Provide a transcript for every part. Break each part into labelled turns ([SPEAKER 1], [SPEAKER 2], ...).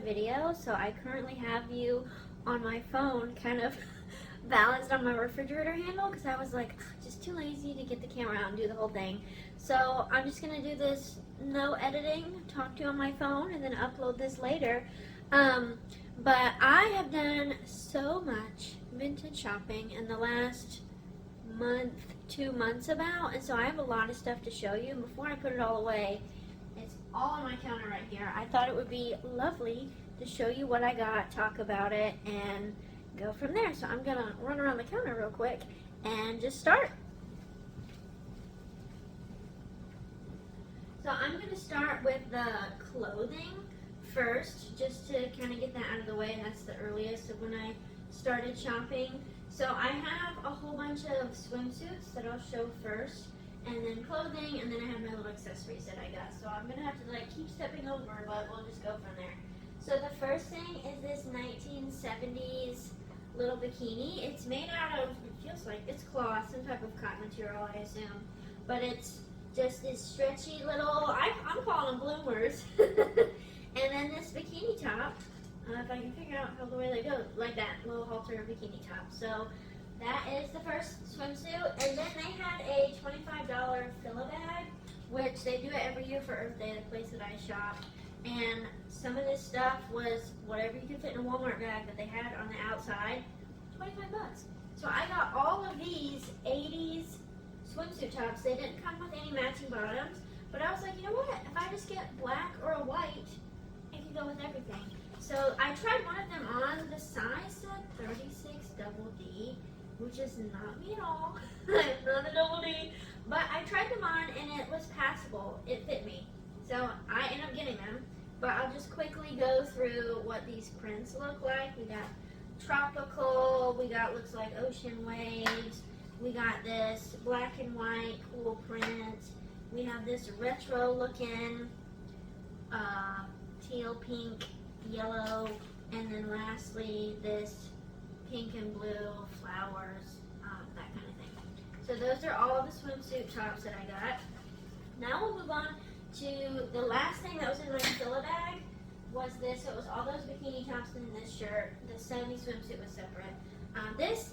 [SPEAKER 1] video, so I currently have you on my phone kind of balanced on my refrigerator handle because I was like just too lazy to get the camera out and do the whole thing. So I'm just gonna do this no editing, talk to you on my phone, and then upload this later. But I have done so much vintage shopping in the last month, 2 months about, and so I have a lot of stuff to show you. And before I put it all away, it's all on my counter right here. I thought it would be lovely to show you what I got, talk about it, and go from there. So I'm gonna run around the counter real quick and just start. So I'm gonna start with the clothing first, just to kind of get that out of the way. That's the earliest of when I started shopping. So I have a whole bunch of swimsuits that I'll show first, and then clothing, and then I have my little accessories that I got. So I'm gonna have to keep stepping over, but we'll just go from there. So the first thing is this 1970s little bikini. It's made out of, it feels like it's cloth, some type of cotton material, I assume, but it's just this stretchy little, I'm calling them bloomers. And then this bikini top, if I can figure out how the way they go, like that little halter bikini top. So that is the first swimsuit. And then they had a $25 fill-a-bag, which they do it every year for Earth Day, the place that I shop. And some of this stuff was whatever you could fit in a Walmart bag that they had on the outside, 25 bucks. So I got all of these 80s swimsuit tops. They didn't come with any matching bottoms, but I was like, you know what? If I just get black or a white, it can go with everything. So I tried one of them on. The size said 36 double D, which is not me at all. I'm not a double D. But I tried them on and it was passable. It fit me. So I ended up getting them. But I'll just quickly go through what these prints look like. We got tropical. We got looks like ocean waves. We got this black and white cool print. We have this retro looking teal pink, yellow, and then lastly this pink and blue flowers, that kind of thing. So those are all the swimsuit tops that I got. Now we'll move on to the last thing that was in my fill-a bag was this. So it was all those bikini tops and this shirt. The 70s swimsuit was separate. This,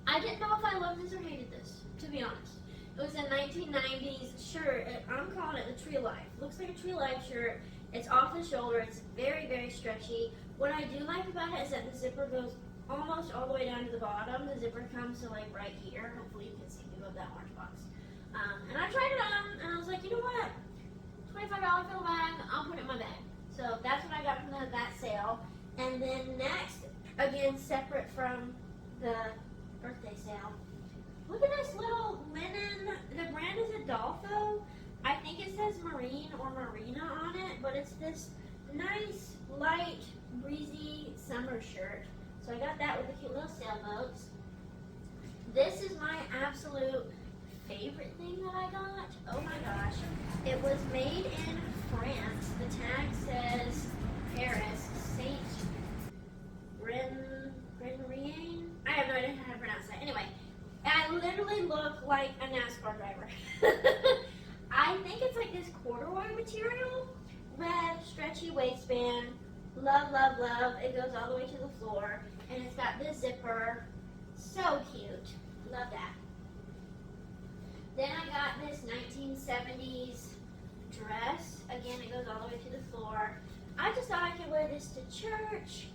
[SPEAKER 1] I didn't know if I loved this or hated this, to be honest. It was a 1990s shirt. I'm calling it the Tree Life. Looks like a Tree Life shirt. It's off the shoulder. It's very, very stretchy. What I do like about it is that the zipper goes almost all the way down to the bottom. The zipper comes to right here. Hopefully you can see me above that orange box. And I tried it on, and I was like, you know what? $25 fill bag. I'll put it in my bag. So that's what I got from that sale. And then next, again, separate from the birthday sale. Look at this little linen. The brand is Adolfo. I think it says Marine or Marina on it, but it's this nice, light, breezy summer shirt. So I got that with the cute little sailboats. This is my absolute favorite thing that I got. Oh my gosh. It was made in France. The tag says Paris, Saint Rennes. I have no idea how to pronounce that. Anyway, I literally look like a NASCAR driver. I think it's like this corduroy material, red, stretchy waistband. Love, love, love. It goes all the way to the floor, and it's got this zipper. So cute. Love that. Then I got this 1970s dress. Again, it goes all the way to the floor. I just thought I could wear this to church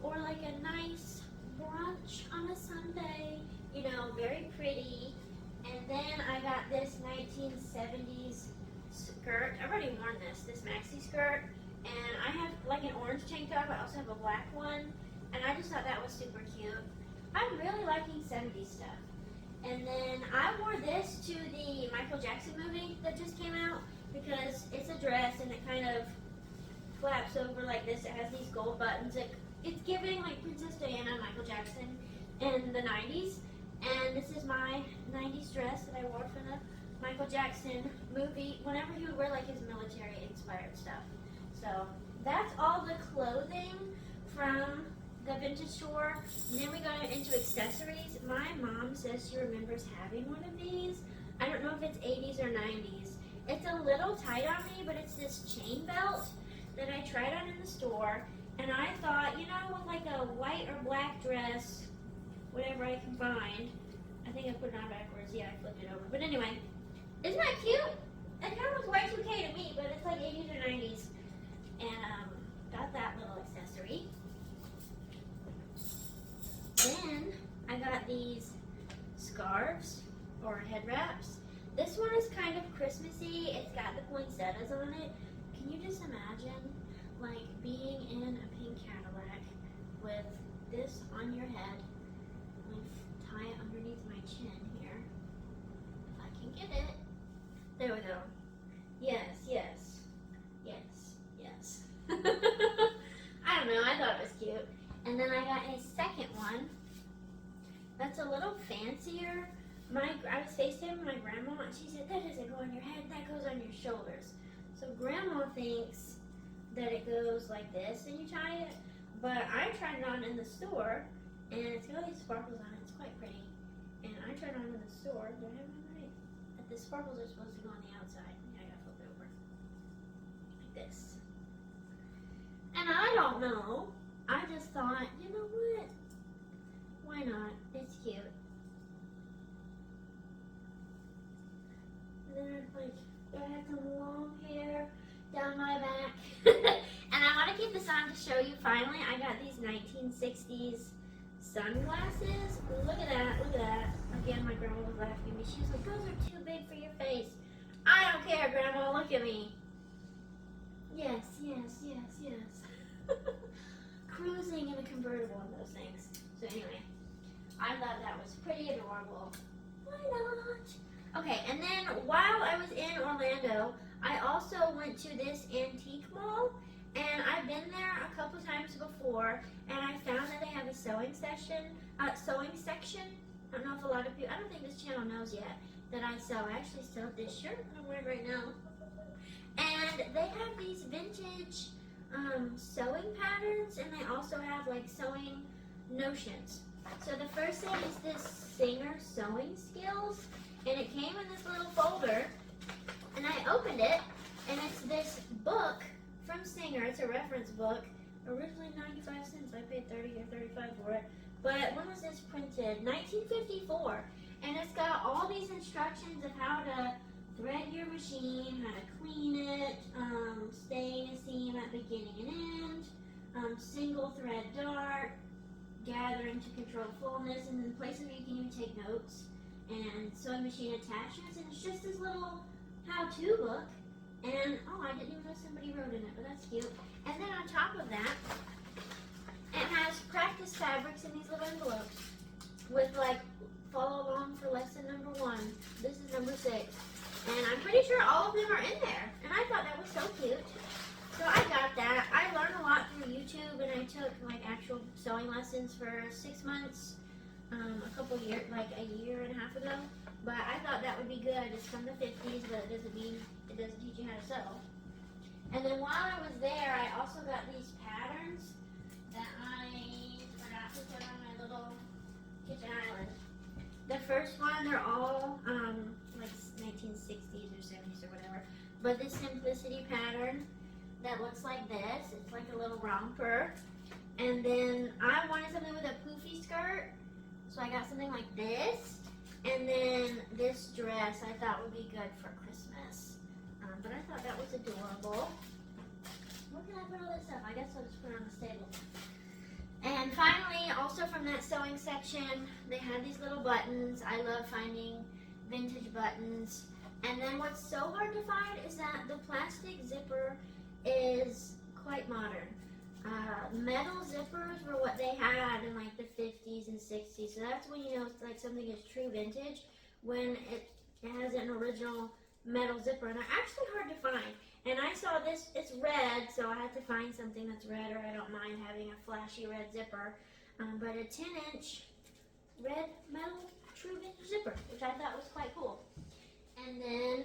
[SPEAKER 1] or like a nice brunch on a Sunday. You know, very pretty. And then I got this 1970s skirt. I've already worn this maxi skirt. And I have like an orange tank top. I also have a black one. And I just thought that was super cute. I'm really liking 70s stuff. And then I wore this to the Michael Jackson movie that just came out because it's a dress and it kind of flaps over like this. It has these gold buttons. It's giving like Princess Diana, Michael Jackson in the 90s. And this is my 90s dress that I wore for the Michael Jackson movie whenever he would wear like his military inspired stuff. So that's all the clothing from the vintage store. And then we got into accessories. My mom says she remembers having one of these. I don't know if it's 80s or 90s. It's a little tight on me, but it's this chain belt that I tried on in the store. And I thought, you know, with like a white or black dress, whatever I can find. I think I put it on backwards. Yeah, I flipped it over. But anyway, isn't that cute? It kind of looks Y2K to me, but it's like 80s or 90s. And got that little accessory. Then I got these scarves or head wraps. This one is kind of Christmassy. It's got the poinsettias on it. Can you just imagine like being in a pink Cadillac with this on your head? I'm going to tie it underneath my chin here. If I can get it. There we go. Yes, yes, yes, yes. I don't know, I thought it was cute. And then I got a second one that's a little fancier. I was FaceTiming my grandma and she said, that doesn't go on your head, that goes on your shoulders. So grandma thinks that it goes like this and you tie it, but I tried it on in the store and it's got all these sparkles on it. It's quite pretty. And I tried it on in the store. Do I have it right? That the sparkles are supposed to go on the outside. Yeah, I gotta flip it over. Like this. And I don't know. I just thought, you know what? Why not? It's cute. And then like, I have some long hair down my back. And I want to keep this on to show you finally. I got these 1960s sunglasses. Look at that, look at that. Again, my grandma was laughing at me. She was like, those are too big for your face. I don't care, Grandma, look at me. Yes, yes, yes, yes. Cruising in a convertible in those things. So anyway, I thought that was pretty adorable. Why not? Okay, and then while I was in Orlando, I also went to this antique mall, and I've been there a couple times before, and I found that they have a sewing section. I don't know if a lot of people, I don't think this channel knows yet that I sew. I actually sewed this shirt that I'm wearing right now. And they have these vintage sewing patterns, and they also have like sewing notions. So the first thing is this Singer Sewing Skills, and it came in this little folder, and I opened it, and it's this book from Singer. It's a reference book, originally 95 cents. I paid 30 or 35 for it. But when was this printed? 1954, and it's got all these instructions of how to thread your machine, how to clean it, stain a seam at beginning and end, single thread dart, gathering to control fullness, and in places where you can even take notes, and sewing machine attachments, and it's just this little how-to book, and oh, I didn't even know somebody wrote in it, but that's cute. And then on top of that, it has practice fabrics in these little envelopes with like follow along for lesson number 1. This is number 6. And I'm pretty sure all of them are in there. And I thought that was so cute. So I got that. I learned a lot through YouTube, and I took like actual sewing lessons for 6 months, like a year and a half ago. But I thought that would be good. It's from the 50s, but it doesn't mean it doesn't teach you how to sew. And then while I was there, I also got these patterns that I forgot to put on my little kitchen island. The first one, they're all like 1960s or 70s or whatever. But this Simplicity pattern that looks like this, it's like a little romper. And then I wanted something with a poofy skirt, so I got something like this. And then this dress I thought would be good for Christmas. But I thought that was adorable. Where can I put all this stuff? I guess I'll just put it on the table. And finally, also from that sewing section, they had these little buttons. I love finding vintage buttons. And then what's so hard to find is that the plastic zipper is quite modern. Metal zippers were what they had in like the 50s and 60s. So that's when you know it's like something is true vintage, when it has an original metal zipper. And they're actually hard to find. And I saw this, it's red, so I had to find something that's red, or I don't mind having a flashy red zipper. But a 10-inch red metal true vintage zipper, which I thought was quite cool. And then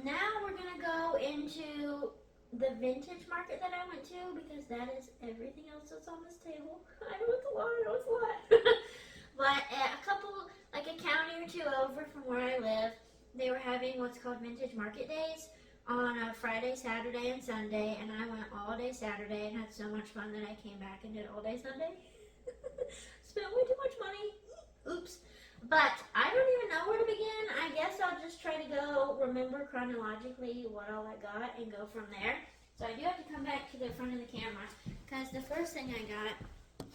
[SPEAKER 1] now we're going to go into the vintage market that I went to, because that is everything else that's on this table. I know it's a lot, But a couple, like a county or two over from where I live, they were having what's called Vintage Market Days on a Friday, Saturday, and Sunday, and I went all day Saturday and had so much fun that I came back and did all day Sunday. Spent way too much money. Oops. But I don't even know where to begin. I guess I'll just try to go remember chronologically what all I got and go from there. So I do have to come back to the front of the camera because the first thing I got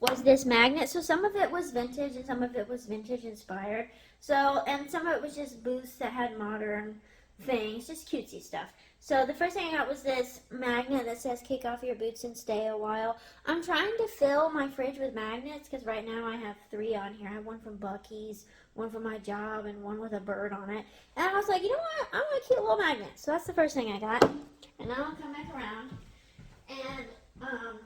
[SPEAKER 1] was this magnet. So some of it was vintage and some of it was vintage inspired. So, and some of it was just booths that had modern things, just cutesy stuff. So the first thing I got was this magnet that says kick off your boots and stay a while. I'm trying to fill my fridge with magnets because right now I have 3 on here. I have one from Buc-ee's, one from my job, and one with a bird on it. And I was like, you know what? I want a cute little magnet. So that's the first thing I got. And now I'll come back around. And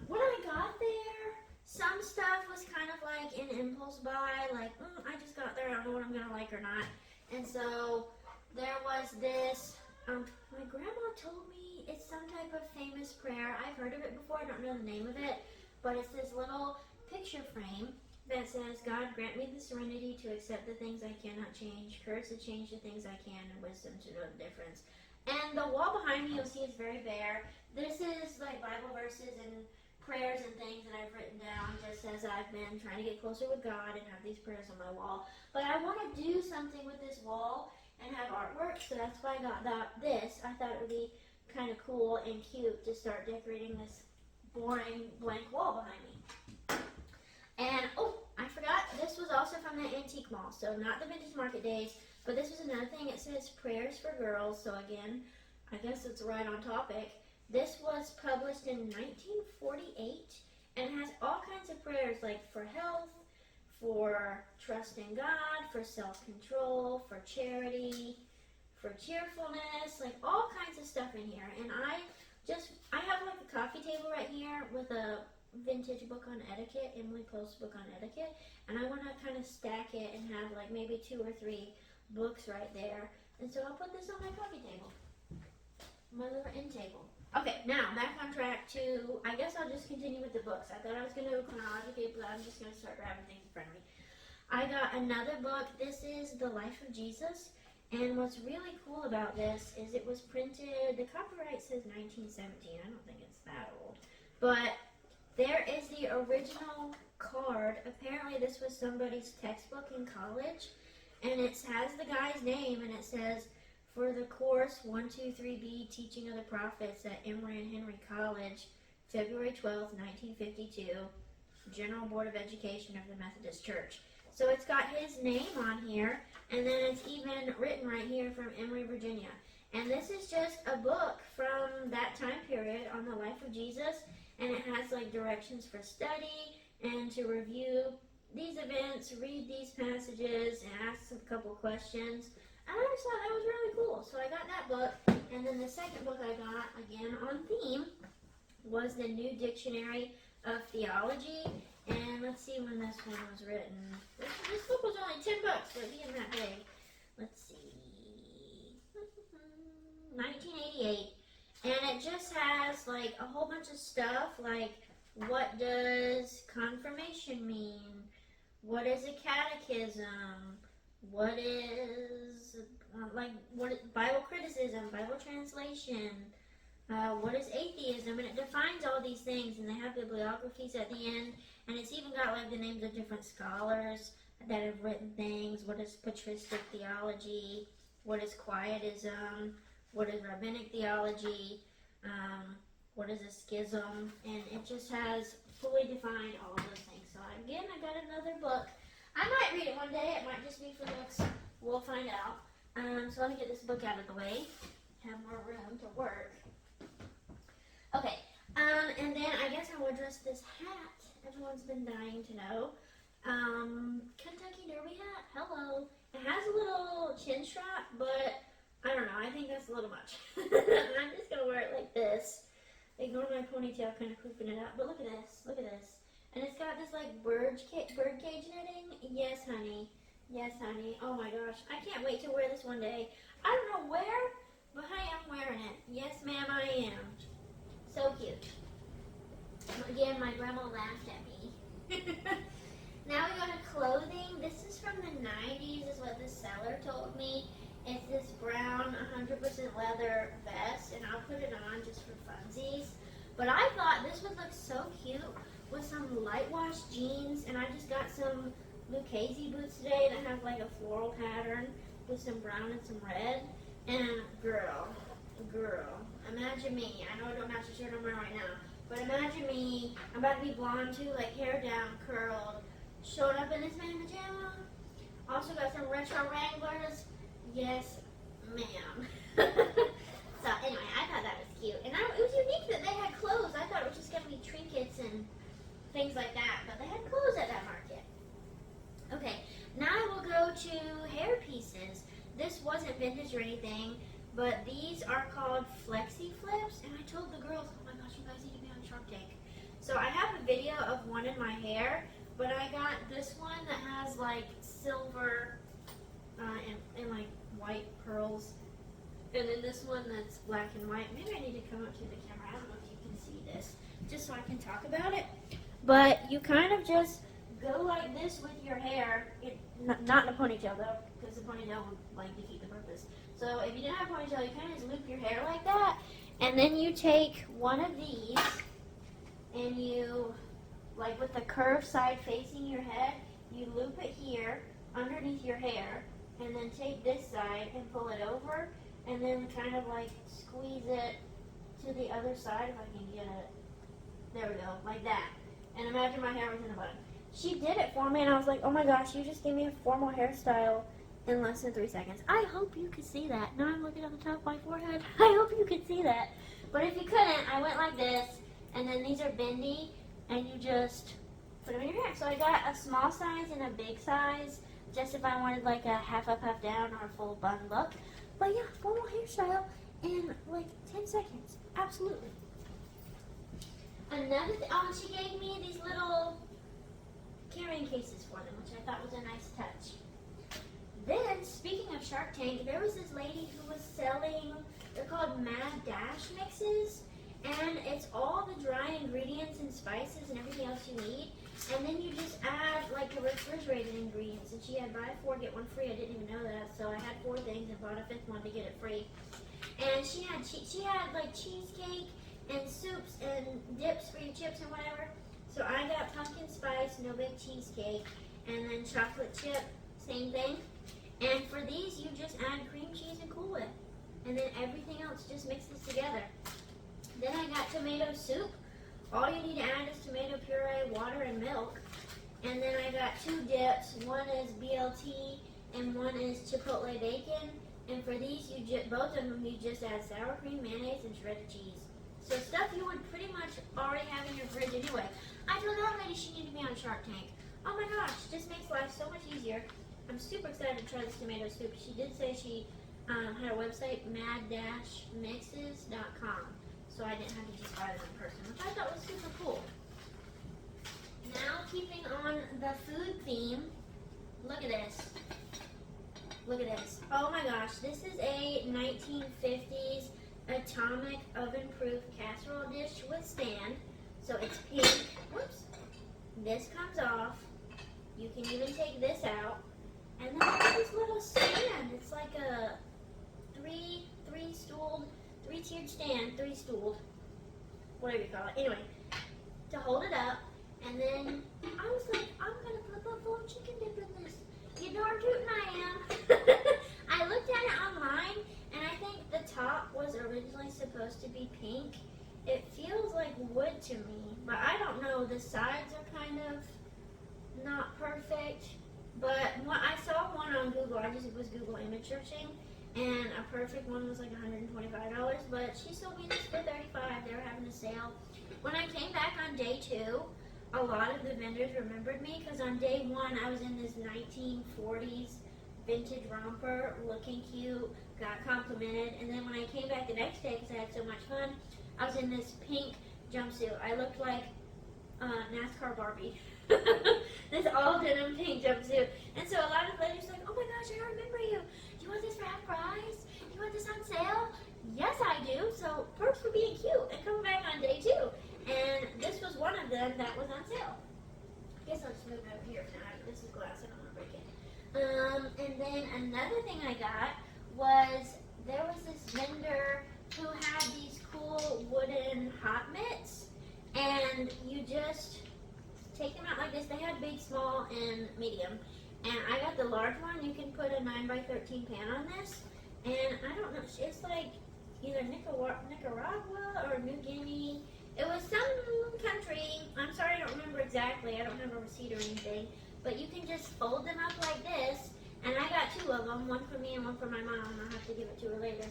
[SPEAKER 1] when I got there, some stuff was kind of like an impulse buy. Like, I just got there. I don't know what I'm going to like or not. And so there was this, my grandma told me it's some type of famous prayer. I've heard of it before, I don't know the name of it, but it's this little picture frame that says, God grant me the serenity to accept the things I cannot change, courage to change the things I can, and wisdom to know the difference. And the wall behind me, you'll see, is very bare. This is like Bible verses and prayers and things that I've written down just as I've been trying to get closer with God and have these prayers on my wall. But I want to do something with this wall and have artwork, so that's why I got this. I thought it would be kind of cool and cute to start decorating this boring blank wall behind me. And, oh, I forgot, this was also from the Antique Mall, so not the Vintage Market days, but this was another thing. It says Prayers for Girls, so again, I guess it's right on topic. This was published in 1948, and it has all kinds of prayers, like for health, for trust in God, for self-control, for charity, for cheerfulness, like all kinds of stuff in here. And I have like a coffee table right here with a vintage book on etiquette, Emily Post's book on etiquette, and I want to kind of stack it and have like maybe 2 or 3 books right there. And so I'll put this on my coffee table, my little end table. Okay, now back on track to, I guess I'll just continue with the books. I thought I was going to go chronologically, but I'm just going to start grabbing things in front of me. I got another book. This is The Life of Jesus, and what's really cool about this is it was printed, the copyright says 1917. I don't think it's that old, but there is the original card. Apparently this was somebody's textbook in college, and it has the guy's name, and it says, for the course 123B, Teaching of the Prophets at Emory and Henry College, February 12, 1952, General Board of Education of the Methodist Church. So it's got his name on here, and then it's even written right here from Emory, Virginia. And this is just a book from that time period on the life of Jesus, and it has like directions for study and to review these events, read these passages, and ask a couple questions. And I just thought that was really cool. So I got that book, and then the second book I got, again on theme, was the New Dictionary of Theology. And let's see when this one was written. This book was only $10 for it being that big. Let's see. 1988. And it just has like a whole bunch of stuff, like what does confirmation mean? What is a catechism? What is Bible criticism, Bible translation? What is atheism? And it defines all these things, and they have bibliographies at the end, and it's even got like the names of different scholars that have written things. What is patristic theology? What is quietism? What is rabbinic theology? What is a schism? And it just has fully defined all of those things. So again, I got another book. I might read it one day. It might just be for looks. We'll find out. So let me get this book out of the way. Have more room to work. Okay. And then I guess I will address this hat. Everyone's been dying to know. Kentucky Derby hat. Hello. It has a little chin strap, but I don't know. I think that's a little much. I'm just gonna wear it like this. Ignore my ponytail, kind of pooping it out. But look at this. Look at this. And it's got this like bird cage netting. Yes, honey. Yes, honey. Oh my gosh. I can't wait to wear this one day. I don't know where, but I am wearing it. Yes, ma'am, I am. So cute. Again, my grandma laughed at me. Now we go to clothing. This is from the 90s is what the seller told me. It's this brown 100% 100% leather vest, and I'll put it on just for funsies. But I thought this would look so cute with some light wash jeans, and I just got some Lucchese boots today that have like a floral pattern with some brown and some red. And girl, imagine me. I know I don't match the shirt I'm wearing right now, but imagine me. I'm about to be blonde too, like hair down, curled, showing up in this man pajama. Also got some retro Wranglers. Yes, ma'am. So anyway, I thought that was cute, and it was unique that they had clothes. I thought it was just gonna be trinkets and things like that, but they had clothes at that market. Okay, now I will go to hair pieces. This wasn't vintage or anything, but these are called Flexi Flips, and I told the girls, oh my gosh, you guys need to be on Shark Tank. So I have a video of one in my hair, but I got this one that has like silver and like white pearls, and then this one that's black and white. Maybe I need to come up to the camera. I don't know if you can see this, just so I can talk about it. But you kind of just go like this with your hair, not in a ponytail though, because the ponytail would like defeat the purpose. So if you didn't have a ponytail, you kind of just loop your hair like that, and then you take one of these, and you, like with the curved side facing your head, you loop it here underneath your hair, and then take this side and pull it over, and then kind of like squeeze it to the other side, if I can get it. There we go, like that. And imagine my hair was in a bun. She did it for me, and I was like, oh my gosh, you just gave me a formal hairstyle in less than 3 seconds. I hope you could see that. Now I'm looking at the top of my forehead. I hope you could see that. But if you couldn't, I went like this, and then these are bendy, and you just put them in your hair. So I got a small size and a big size, just if I wanted like a half up, half down, or a full bun look. But yeah, formal hairstyle in like 10 seconds. Absolutely. Another thing, oh, and she gave me these little carrying cases for them, which I thought was a nice touch. Then, speaking of Shark Tank, there was this lady who was selling, they're called Mad Dash mixes, and it's all the dry ingredients and spices and everything else you need, and then you just add like the refrigerated ingredients, and she had buy 4 get 1 free. I didn't even know that, so I had 4 things and bought a 5th one to get it free. And she had like cheesecake and soups and dips for your chips and whatever. So I got pumpkin spice, no bake cheesecake, and then chocolate chip, same thing. And for these, you just add cream cheese and Cool Whip, and then everything else just mixes together. Then I got tomato soup. All you need to add is tomato puree, water, and milk. And then I got 2 dips. One is BLT, and one is chipotle bacon. And for these, both of them, you just add sour cream, mayonnaise, and shredded cheese. So stuff you would pretty much already have in your fridge anyway. I told that lady she needed to be on Shark Tank. Oh my gosh, just makes life so much easier. I'm super excited to try this tomato soup. She did say she had a website, mad-mixes.com. So I didn't have to just buy them in person, which I thought was super cool. Now, keeping on the food theme, look at this. Look at this. Oh my gosh, this is a 1950s atomic oven-proof casserole dish with stand. So it's pink. Whoops. This comes off. You can even take this out. And then there's this little stand. It's like a three-tiered stand, 3-stooled, whatever you call it. Anyway, to hold it up. And then I was like, I'm going to put buffalo chicken dip in this. You darn tootin' I am. I looked at it online, and I think the top was originally supposed to be pink. It feels like wood to me, but I don't know. The sides are kind of not perfect. But I saw one on Google. I just was Google image searching, and a perfect one was like $125. But she sold me this for $35. They were having a sale. When I came back on day 2, a lot of the vendors remembered me because on day 1 I was in this 1940s vintage romper, looking cute, got complimented, and then when I came back the next day because I had so much fun, I was in this pink jumpsuit. I looked like NASCAR Barbie. This all denim pink jumpsuit. And so a lot of ladies were like, oh my gosh, I remember you. Do you want this for half price? Do you want this on sale? Yes, I do. So perks for being cute and coming back on day 2. And this was one of them that was on sale. I guess I'll just move it over here for now. This is glass. I don't want to break it. And then another thing I got was there was this vendor who had these cool wooden hot mitts, and you just take them out like this. They had big, small, and medium. And I got the large one. You can put a 9x13 pan on this. And I don't know, it's like either Nicaragua or New Guinea. It was some country. I'm sorry, I don't remember exactly. I don't have a receipt or anything. But you can just fold them up like this. And I got two of them, one for me and one for my mom. I'll have to give it to her later.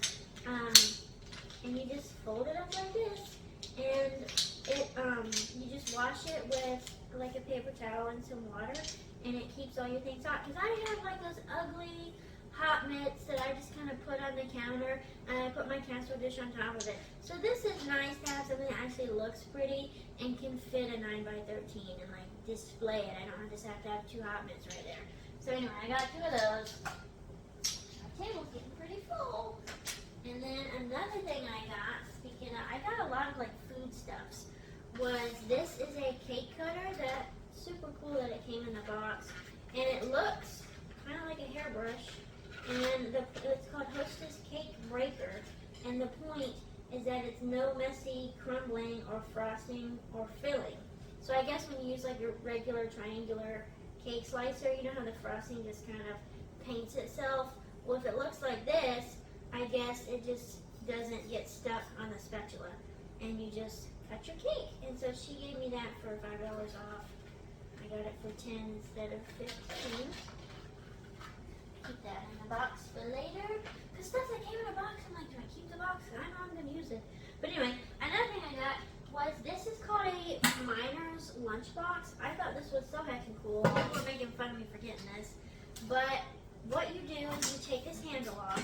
[SPEAKER 1] And you just fold it up like this. And you just wash it with like a paper towel and some water, and it keeps all your things hot. Because I have like those ugly hot mitts that I just kind of put on the counter, and I put my casserole dish on top of it. So this is nice to have something that actually looks pretty and can fit a 9x13 and like display it. I don't just have to have two hot mitts right there. So anyway, I got two of those. My table's getting pretty full. And then another thing I got, I got a lot of like foodstuffs, was this is a cake cutter that's super cool that it came in the box. And it looks kind of like a hairbrush. And it's called Hostess Cake Breaker. And the point is that it's no messy crumbling or frosting or filling. So I guess when you use like your regular triangular cake slicer, you know how the frosting just kind of paints itself? Well, if it looks like this, I guess it just doesn't get stuck on the spatula. And you just cut your cake. And so she gave me that for $5 off. I got it for 10 instead of 15. Keep that in the box for later. Because stuff that came in a box, I'm like, do I keep the box? I know I'm going to use it. But anyway, another thing I got was, this is called a miner's lunchbox. I thought this was so heckin' cool. People were making fun of me for getting this. But what you do is you take this handle off,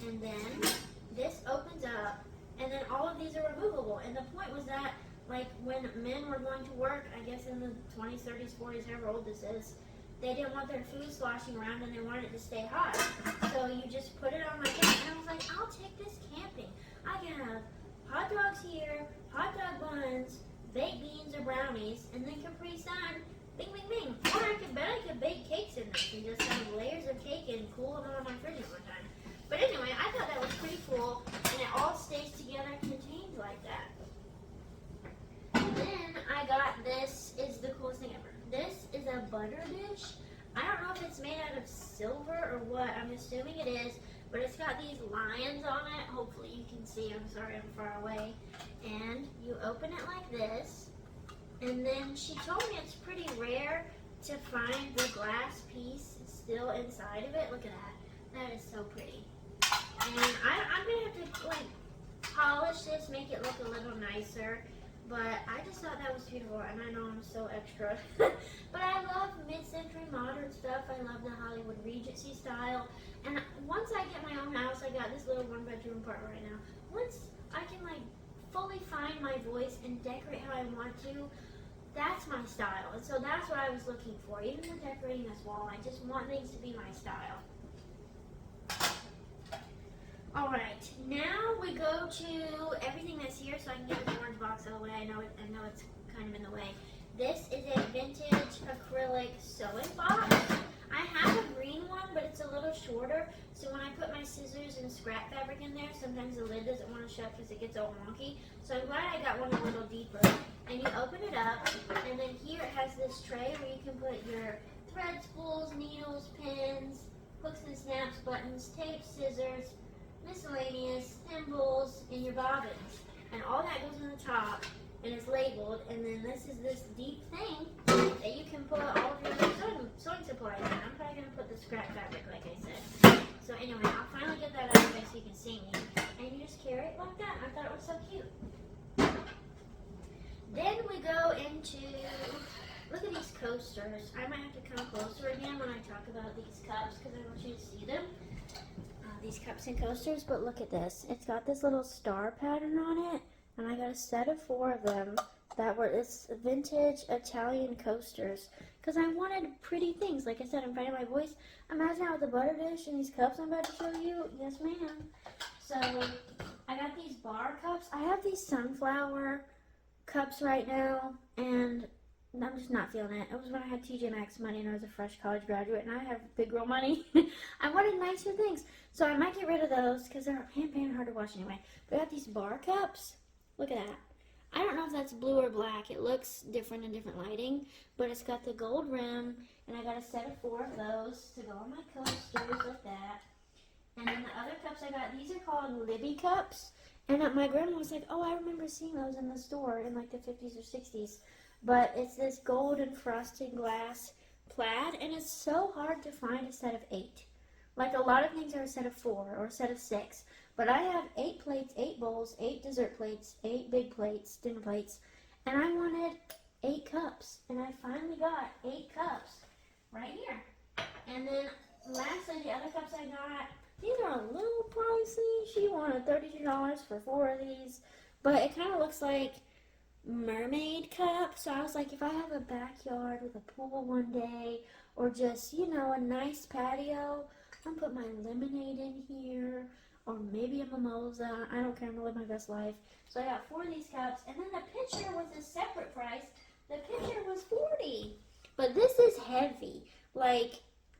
[SPEAKER 1] and then this opens up, and then all of these are removable. And the point was that, like, when men were going to work, I guess in the 20s, 30s, 40s, however old this is, they didn't want their food sloshing around and they wanted it to stay hot. So you just put it on my desk, and I was like, I'll take this camping. I can have hot dogs here, hot dog buns, baked beans or brownies, and then Capri Sun, bing, bing, bing. Or I could bake cakes in this and just have layers of cake and cool them on my fridge at one time. But anyway, I thought that was pretty cool, and it all stays together contained like that. And then I got, this is the coolest thing ever. This is a butter dish. I don't know if it's made out of silver or what. I'm assuming it is, but it's got these lions on it. Hopefully you can see. I'm sorry, I'm far away. And you open it like this, and then she told me it's pretty rare to find the glass piece still inside of it. Look at that. That is so pretty. And I'm going to have to like polish this, make it look a little nicer. But I just thought that was beautiful, and I know I'm so extra. But I love mid-century modern stuff. I love the Hollywood Regency style. And once I get my own house, I got this little one-bedroom apartment right now. Once I can like fully find my voice and decorate how I want to, that's my style. And so that's what I was looking for. Even with decorating this wall, I just want things to be my style. Alright, now we go to everything that's here so I can get the orange box out of the way. I know it's kind of in the way. This is a vintage acrylic sewing box. I have a green one, but it's a little shorter, so when I put my scissors and scrap fabric in there, sometimes the lid doesn't want to shut because it gets all wonky. So I'm glad I got one a little deeper. And you open it up, and then here it has this tray where you can put your thread spools, needles, pins, hooks and snaps, buttons, tape, scissors, miscellaneous, thimbles, and your bobbins. And all that goes in the top, and it's labeled, and then this is this deep thing that you can put all of your sewing supplies in. I'm probably going to put the scrap fabric like I said. So anyway, I'll finally get that out of the way so you can see me. And you just carry it like that. I thought it was so cute. Then we go into, look at these coasters. I might have to come closer again when I talk about these cups because I want you to see them. These cups and coasters, but look at this. It's got this little star pattern on it, and I got a set of 4 of them that were it's vintage Italian coasters because I wanted pretty things. Like I said, I'm finding my voice. Imagine out with the butter dish and these cups I'm about to show you. Yes, ma'am. So I got these bar cups. I have these sunflower cups right now, and I'm just not feeling it. It was when I had TJ Maxx money and I was a fresh college graduate and I have big girl money. I wanted nicer things. So I might get rid of those because they're hand painted hard to wash anyway. But I got these bar cups. Look at that. I don't know if that's blue or black. It looks different in different lighting. But it's got the gold rim. And I got a set of 4 of those to go on my coasters like that. And then the other cups I got, these are called Libby cups. And my grandma was like, oh, I remember seeing those in the store in like the 50s or 60s. But it's this golden frosted glass plaid, and it's so hard to find a set of 8. Like a lot of things are a set of 4 or a set of 6. But I have 8 plates, 8 bowls, 8 dessert plates, 8 big plates, dinner plates, and I wanted 8 cups. And I finally got 8 cups right here. And then lastly, the other cups I got, these are a little pricey. She wanted $32 for 4 of these. But it kind of looks like mermaid cup. So I was like, if I have a backyard with a pool one day, or just, you know, a nice patio, I'm gonna put my lemonade in here, or maybe a mimosa. I don't care, I'm gonna live my best life. So I got 4 of these cups, and then the pitcher was a separate price. The pitcher was $40. But this is heavy. Like,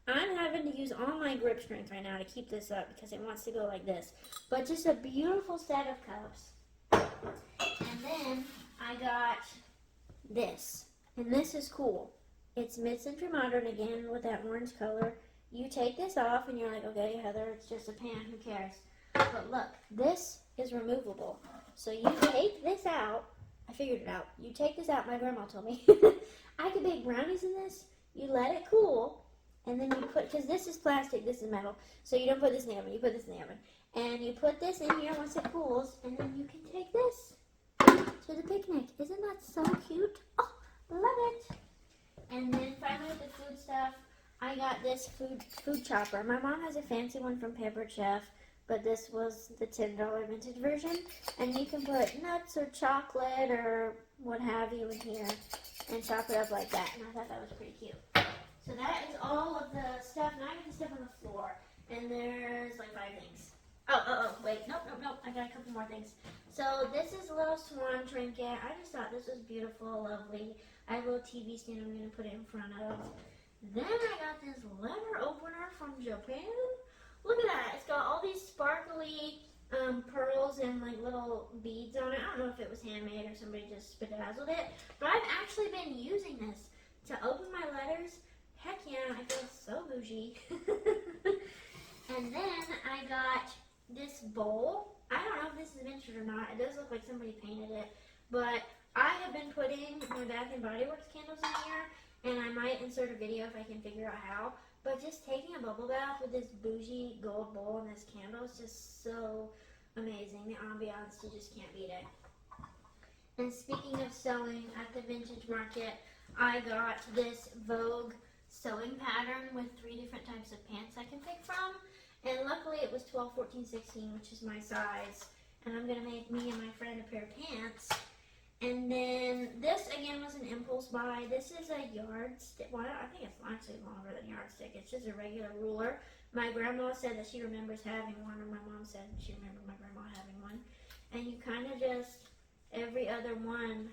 [SPEAKER 1] I'm having to use all my grip strength right now to keep this up because it wants to go like this. But just a beautiful set of cups. And then I got this, and this is cool. It's mid-century modern again with that orange color. You take this off and you're like, okay, Heather, it's just a pan, who cares? But look, this is removable. So you take this out. I figured it out. You take this out, my grandma told me. I could bake brownies in this. You let it cool, and then you put, because this is plastic, this is metal, so you don't put this in the oven, you put this in the oven. And you put this in here once it cools, and then you can take this to the picnic. Isn't that so cute? Oh, love it. And then finally with the food stuff, I got this food chopper. My mom has a fancy one from Pampered Chef, but this was the $10 vintage version. And you can put nuts or chocolate or what have you in here and chop it up like that. And I thought that was pretty cute. So that is all of the stuff. Now I get to step on the floor. And there's like 5 things. Wait, nope, I got a couple more things. So this is a little swan trinket. I just thought this was beautiful, lovely. I have a little TV stand I'm going to put it in front of. Then I got this letter opener from Japan. Look at that. It's got all these sparkly pearls and like little beads on it. I don't know if it was handmade or somebody just bedazzled it. But I've actually been using this to open my letters. Heck yeah, I feel so bougie. And then I got this bowl. I don't know if this is vintage or not. It does look like somebody painted it. But I have been putting my Bath and Body Works candles in here. And I might insert a video if I can figure out how. But just taking a bubble bath with this bougie gold bowl and this candle is just so amazing. The ambiance, you just can't beat it. And speaking of sewing, at the vintage market, I got this Vogue sewing pattern with 3 different types of pants I can pick from. And luckily it was 12, 14, 16, which is my size. And I'm going to make me and my friend a pair of pants. And then this again was an impulse buy. This is a yardstick. Well, I think it's actually longer than yardstick. It's just a regular ruler. My grandma said that she remembers having one, or my mom said she remembered my grandma having one. And you kind of just, every other one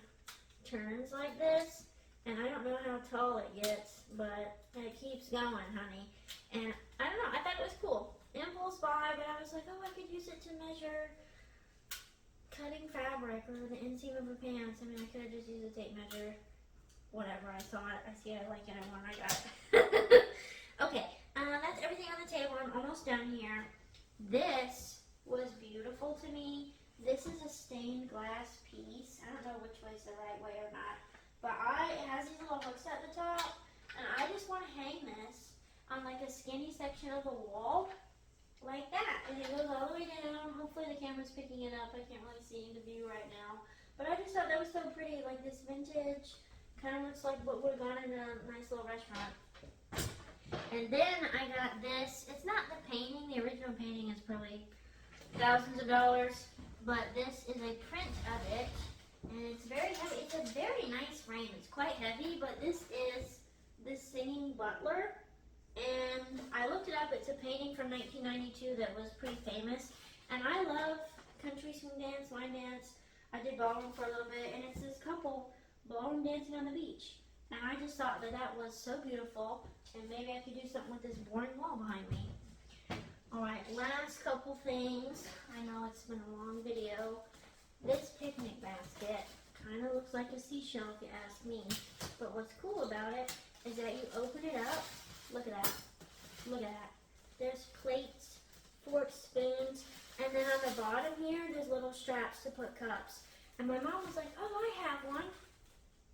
[SPEAKER 1] turns like this. And I don't know how tall it gets, but it keeps going, honey. And I don't know, I thought it was cool. Impulse buy, but I was like, oh, I could use it to measure cutting fabric or the inseam of her pants. I mean, I could have just used a tape measure. Whatever, I saw it, I see it, I like it, I want it, I got it. Okay, that's everything on the table. I'm almost done here. This was beautiful to me. This is a stained glass piece. I don't know which way is the right way or not. But it has these little hooks at the top. And I just want to hang this on like a skinny section of the wall. Like that, and it goes all the way down. Hopefully the camera's picking it up. I can't really see the view right now. But I just thought that was so pretty, like this vintage, kind of looks like what would have gone in a nice little restaurant. And then I got this. It's not the painting. The original painting is probably thousands of dollars. But this is a print of it. And it's very heavy. It's a very nice frame. It's quite heavy, but this is the Singing Butler. And I looked it up. It's a painting from 1992 that was pretty famous. And I love country swing dance, line dance. I did ballroom for a little bit, and it's this couple ballroom dancing on the beach. And I just thought that that was so beautiful, and maybe I could do something with this boring wall behind me. Alright, last couple things. I know it's been a long video. This picnic basket kind of looks like a seashell if you ask me. But what's cool about it is that you open it up. Look at that. Look at that. There's plates, forks, spoons, and then on the bottom here, there's little straps to put cups. And my mom was like, oh, I have one.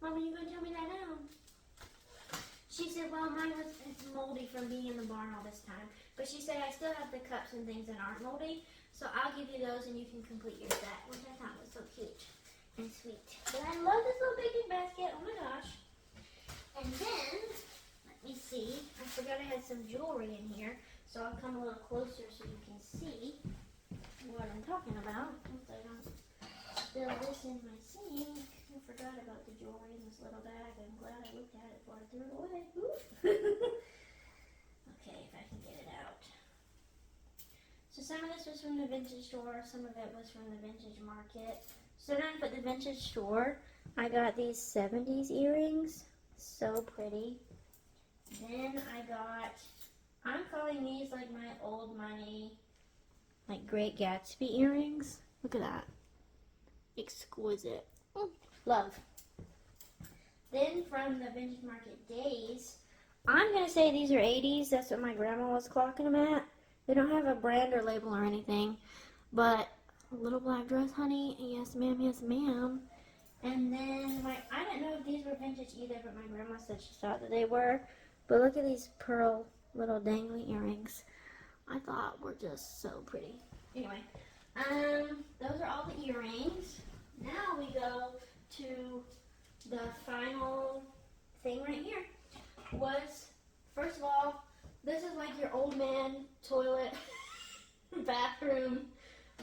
[SPEAKER 1] Mom, are you going to tell me that now? She said, well, mine was it's moldy from being in the barn all this time. But she said, I still have the cups and things that aren't moldy. So I'll give you those and you can complete your set, which I thought was so cute and sweet. But I love this little picnic basket. Oh my gosh. And then, let me see. I forgot I had some jewelry in here. So I'll come a little closer so you can see what I'm talking about. Hope I don't spill this in my sink. I forgot about the jewelry in this little bag. I'm glad I looked at it before I threw it away. Okay, if I can get it out. So some of this was from the vintage store. Some of it was from the vintage market. So then for the vintage store, I got these 70s earrings. So pretty. Then I got, I'm calling these like my old money, like Great Gatsby earrings. Look at that. Exquisite. Love. Then from the Vintage Market Days, I'm going to say these are 80s. That's what my grandma was clocking them at. They don't have a brand or label or anything. But little black dress, honey. Yes, ma'am. Yes, ma'am. And then I didn't know if these were vintage either, but my grandma said she thought that they were. But look at these pearl little dangly earrings. I thought were just so pretty. Anyway, those are all the earrings. Now we go to the final thing right here. Was, first of all, this is like your old man toilet bathroom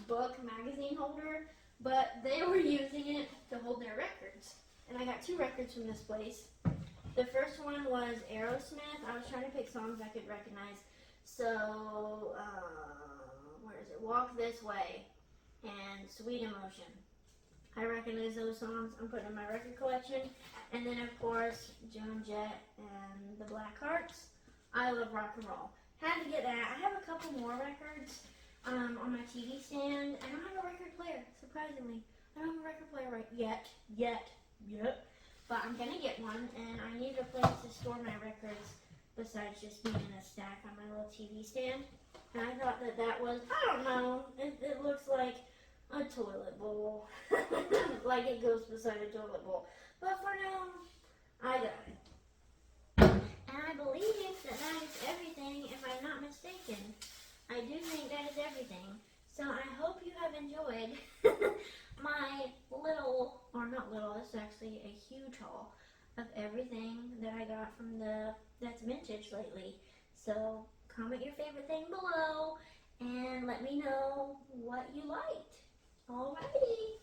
[SPEAKER 1] book magazine holder, but they were using it to hold their records. And I got 2 records from this place. The first one was Aerosmith. I was trying to pick songs I could recognize. So, where is it? Walk This Way and Sweet Emotion. I recognize those songs. I'm putting in my record collection. And then, of course, Joan Jett and the Blackhearts. I love rock and roll. Had to get that. I have a couple more records on my TV stand. I don't have a record player, surprisingly. I don't have a record player yet. But I'm going to get one, and I need a place to store my records besides just being in a stack on my little TV stand. And I thought that that was, I don't know, it looks like a toilet bowl. Like it goes beside a toilet bowl. But for now, I got it. And I believe that that is everything, if I'm not mistaken. I do think that is everything. So I hope you have enjoyed my little, or not little, it's actually a huge haul of everything that I got from that's vintage lately. So comment your favorite thing below and let me know what you liked. Alrighty.